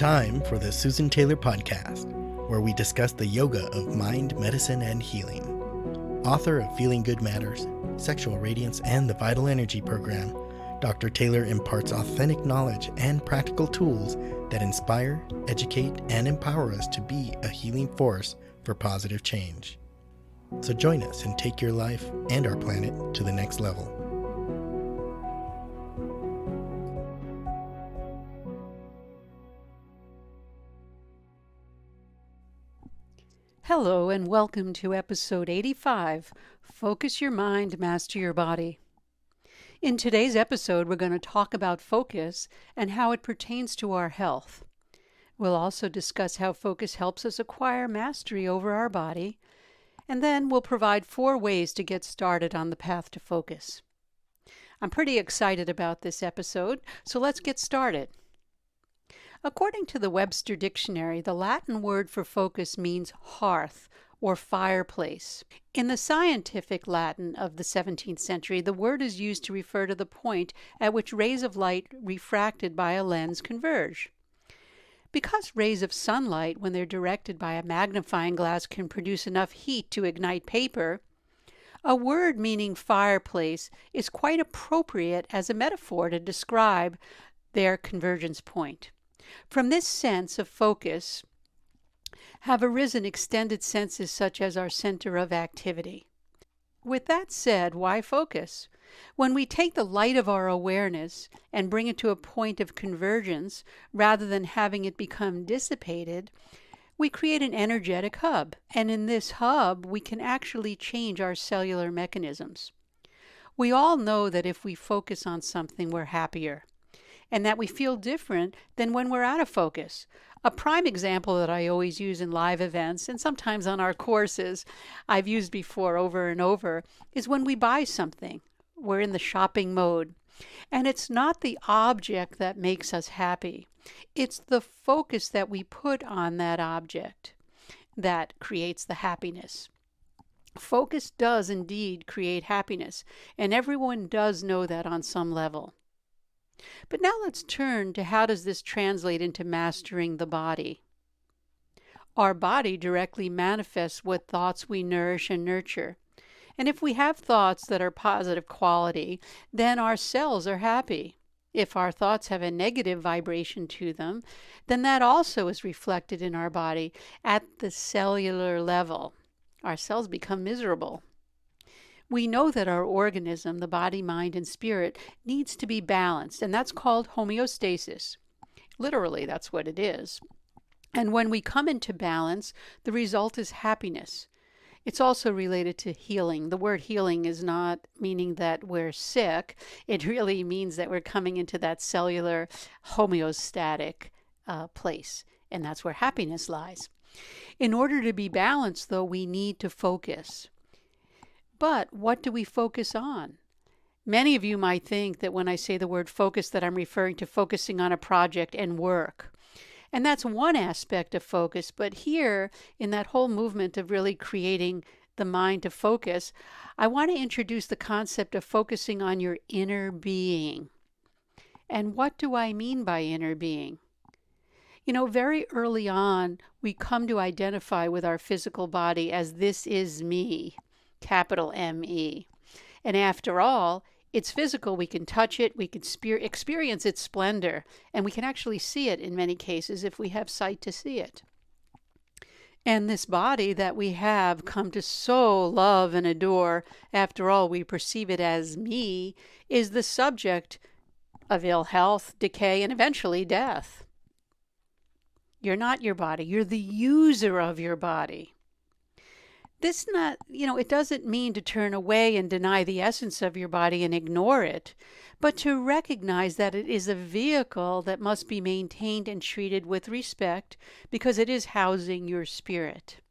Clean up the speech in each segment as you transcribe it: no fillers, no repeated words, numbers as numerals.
time for the Susan Taylor Podcast, where we discuss the yoga of mind, medicine, and healing. Author of Feeling Good Matters, Sexual Radiance, and the Vital Energy Program, Dr. Taylor imparts authentic knowledge and practical tools that inspire, educate, and empower us to be a healing force for positive change. So join us and take your life and our planet to the next level. Hello and welcome to episode 85, Focus Your Mind, Master Your Body. In today's episode, we're going to talk about focus and how it pertains to our health. We'll also discuss how focus helps us acquire mastery over our body, and then we'll provide 4 ways to get started on the path to focus. I'm pretty excited about this episode, so let's get started. According to the Webster Dictionary, the Latin word for focus means hearth or fireplace. In the scientific Latin of the 17th century, the word is used to refer to the point at which rays of light refracted by a lens converge. Because rays of sunlight, when they're directed by a magnifying glass, can produce enough heat to ignite paper, a word meaning fireplace is quite appropriate as a metaphor to describe their convergence point. From this sense of focus have arisen extended senses such as our center of activity. With that said, why focus? When we take the light of our awareness and bring it to a point of convergence, rather than having it become dissipated, we create an energetic hub. And in this hub, we can actually change our cellular mechanisms. We all know that if we focus on something, we're happier, and that we feel different than when we're out of focus. A prime example that I always use in live events, and sometimes on our courses, I've used before over and over, is when we buy something. We're in the shopping mode. And it's not the object that makes us happy. It's the focus that we put on that object that creates the happiness. Focus does indeed create happiness, and everyone does know that on some level. But now let's turn to how does this translate into mastering the body. Our body directly manifests what thoughts we nourish and nurture. And if we have thoughts that are positive quality, then our cells are happy. If our thoughts have a negative vibration to them, then that also is reflected in our body at the cellular level. Our cells become miserable. We know that our organism, the body, mind, and spirit, needs to be balanced, and that's called homeostasis. Literally, that's what it is. And when we come into balance, the result is happiness. It's also related to healing. The word healing is not meaning that we're sick. It really means that we're coming into that cellular homeostatic place, and that's where happiness lies. In order to be balanced, though, we need to focus. But what do we focus on? Many of you might think that when I say the word focus that I'm referring to focusing on a project and work. And that's one aspect of focus, but here in that whole movement of really creating the mind to focus, I want to introduce the concept of focusing on your inner being. And what do I mean by inner being? You know, very early on, we come to identify with our physical body as this is me. Capital M-E. And after all, it's physical. We can touch it, we can experience its splendor, and we can actually see it in many cases if we have sight to see it. And this body that we have come to so love and adore, after all, we perceive it as me, is the subject of ill health, decay, and eventually death. You're not your body. You're the user of your body. This it doesn't mean to turn away and deny the essence of your body and ignore it, but to recognize that it is a vehicle that must be maintained and treated with respect because it is housing your spirit.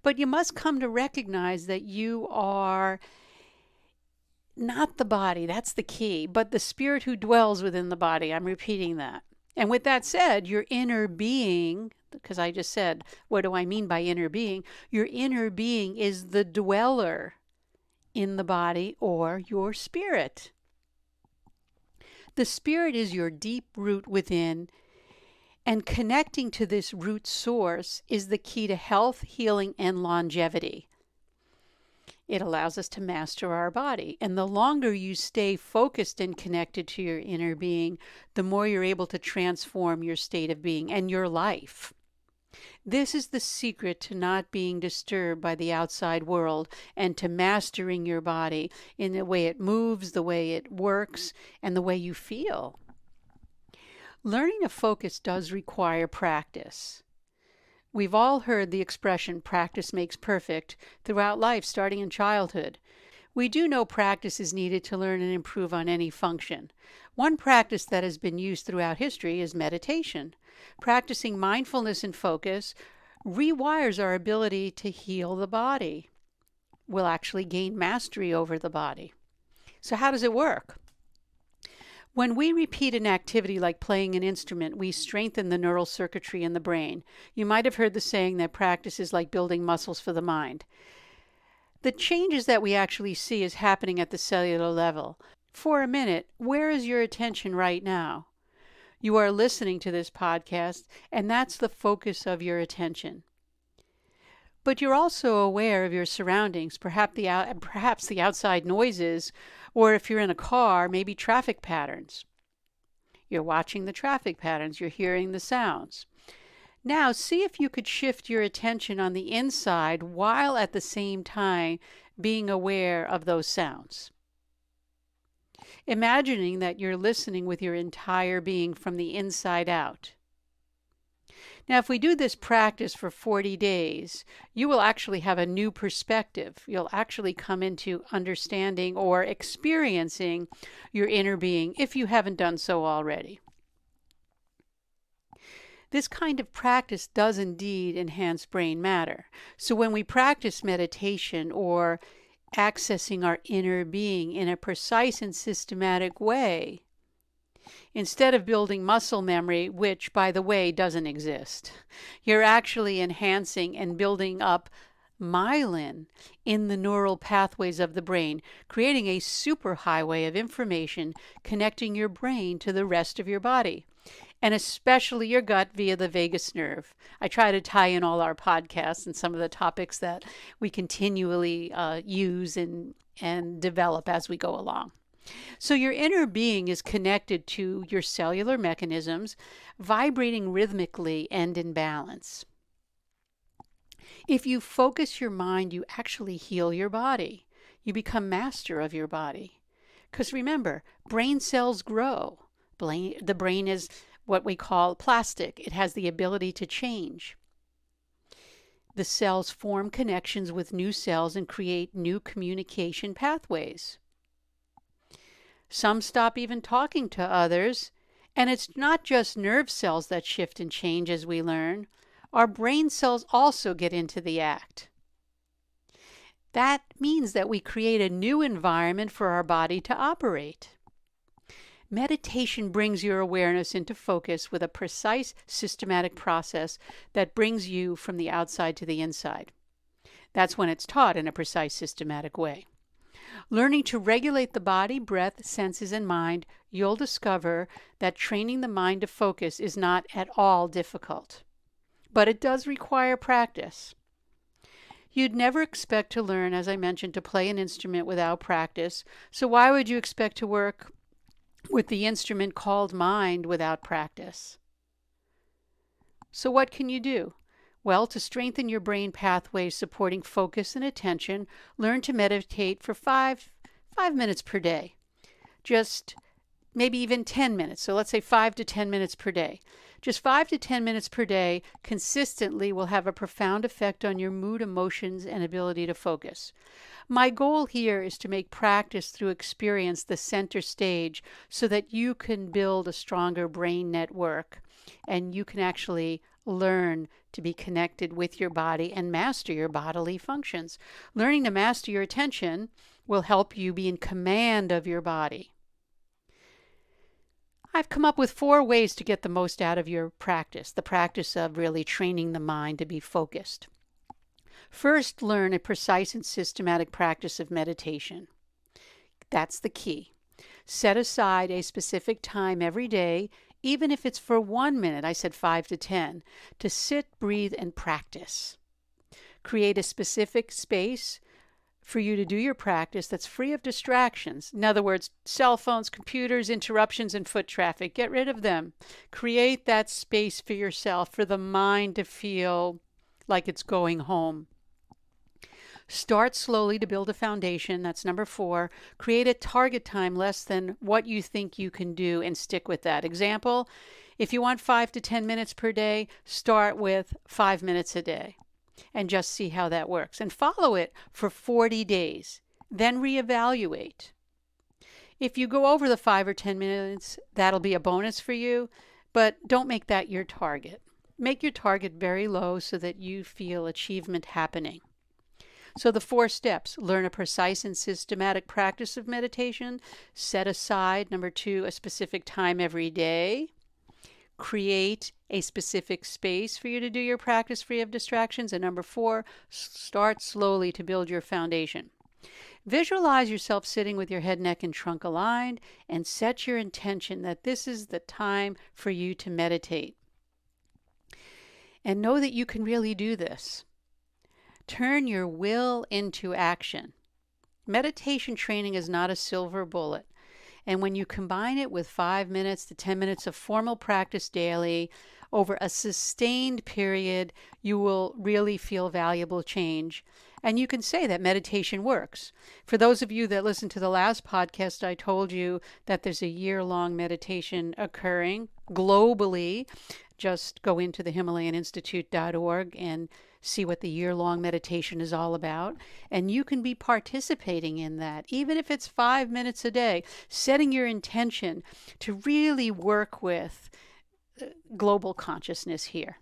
But you must come to recognize that you are not the body, that's the key, but the spirit who dwells within the body. I'm repeating that. And with that said, your inner being, because I just said, what do I mean by inner being? Your inner being is the dweller in the body or your spirit. The spirit is your deep root within, And connecting to this root source is the key to health, healing, and longevity. It allows us to master our body. And the longer you stay focused and connected to your inner being, the more you're able to transform your state of being and your life. This is the secret to not being disturbed by the outside world and to mastering your body in the way it moves, the way it works, and the way you feel. Learning to focus does require practice. We've all heard the expression, practice makes perfect, throughout life, starting in childhood. We do know practice is needed to learn and improve on any function. One practice that has been used throughout history is meditation. Practicing mindfulness and focus rewires our ability to heal the body. We'll actually gain mastery over the body. So how does it work? When we repeat an activity like playing an instrument, we strengthen the neural circuitry in the brain. You might have heard the saying that practice is like building muscles for the mind. The changes that we actually see is happening at the cellular level. For a minute, where is your attention right now? You are listening to this podcast, and that's the focus of your attention. But you're also aware of your surroundings, perhaps the outside noises, or if you're in a car, maybe traffic patterns. You're watching the traffic patterns, you're hearing the sounds. Now, see if you could shift your attention on the inside while at the same time being aware of those sounds. Imagining that you're listening with your entire being from the inside out. Now, if we do this practice for 40 days, you will actually have a new perspective. You'll actually come into understanding or experiencing your inner being if you haven't done so already. This kind of practice does indeed enhance brain matter. So when we practice meditation or accessing our inner being in a precise and systematic way, instead of building muscle memory, which, by the way, doesn't exist, you're actually enhancing and building up myelin in the neural pathways of the brain, creating a superhighway of information connecting your brain to the rest of your body, and especially your gut via the vagus nerve. I try to tie in all our podcasts and some of the topics that we continually use and develop as we go along. So your inner being is connected to your cellular mechanisms, vibrating rhythmically and in balance. If you focus your mind, you actually heal your body. You become master of your body. Because remember, brain cells grow. The brain is what we call plastic. It has the ability to change. The cells form connections with new cells and create new communication pathways. Some stop even talking to others, and it's not just nerve cells that shift and change as we learn. Our brain cells also get into the act. That means that we create a new environment for our body to operate. Meditation brings your awareness into focus with a precise, systematic process that brings you from the outside to the inside. That's when it's taught in a precise, systematic way. Learning to regulate the body, breath, senses, and mind, you'll discover that training the mind to focus is not at all difficult. But it does require practice. You'd never expect to learn, as I mentioned, to play an instrument without practice. So why would you expect to work with the instrument called mind without practice? So what can you do? Well, to strengthen your brain pathways supporting focus and attention, learn to meditate for five minutes per day. Just maybe even 10 minutes. So let's say 5 to 10 minutes per day. Just 5 to 10 minutes per day consistently will have a profound effect on your mood, emotions, and ability to focus. My goal here is to make practice through experience the center stage so that you can build a stronger brain network and you can actually learn to be connected with your body and master your bodily functions. Learning to master your attention will help you be in command of your body. I've come up with 4 ways to get the most out of your practice, the practice of really training the mind to be focused. First, learn a precise and systematic practice of meditation. That's the key. Set aside a specific time every day even if it's for 1 minute, I said 5 to 10, to sit, breathe, and practice. Create a specific space for you to do your practice that's free of distractions. In other words, cell phones, computers, interruptions, and foot traffic. Get rid of them. Create that space for yourself, for the mind to feel like it's going home. Start slowly to build a foundation. That's number 4. Create a target time less than what you think you can do and stick with that. Example, if you want 5 to 10 minutes per day, start with 5 minutes a day and just see how that works. And follow it for 40 days. Then reevaluate. If you go over the 5 or 10 minutes, that'll be a bonus for you, but don't make that your target. Make your target very low so that you feel achievement happening. So the 4 steps: learn a precise and systematic practice of meditation. Set aside, number 2, a specific time every day. Create a specific space for you to do your practice free of distractions. And number 4, start slowly to build your foundation. Visualize yourself sitting with your head, neck, and trunk aligned, and set your intention that this is the time for you to meditate. And know that you can really do this. Turn your will into action. Meditation training is not a silver bullet. And when you combine it with 5 minutes to 10 minutes of formal practice daily over a sustained period, you will really feel valuable change. And you can say that meditation works. For those of you that listened to the last podcast, I told you that there's a year-long meditation occurring globally. Just go into the HimalayanInstitute.org and see what the year-long meditation is all about. And you can be participating in that, even if it's 5 minutes a day, setting your intention to really work with global consciousness here.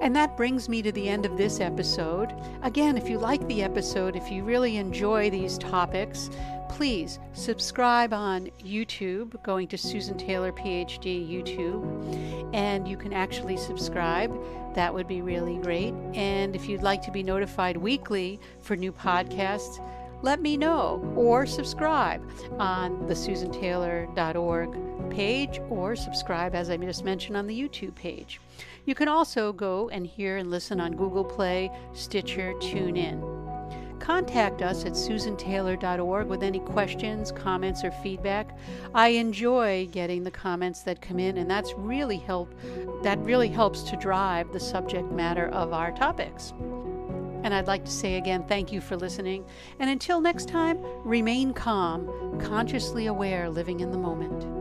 And that brings me to the end of this episode. Again, if you like the episode, if you really enjoy these topics, please subscribe on YouTube, going to Susan Taylor PhD YouTube, and you can actually subscribe. That would be really great. And if you'd like to be notified weekly for new podcasts, let me know, or subscribe on the susantaylor.org page, or subscribe, as I just mentioned, on the YouTube page. You can also go and hear and listen on Google Play, Stitcher, TuneIn. Contact us at susantaylor.org with any questions, comments, or feedback. I enjoy getting the comments that come in, and that really helps to drive the subject matter of our topics. And I'd like to say again, thank you for listening. And until next time, remain calm, consciously aware, living in the moment.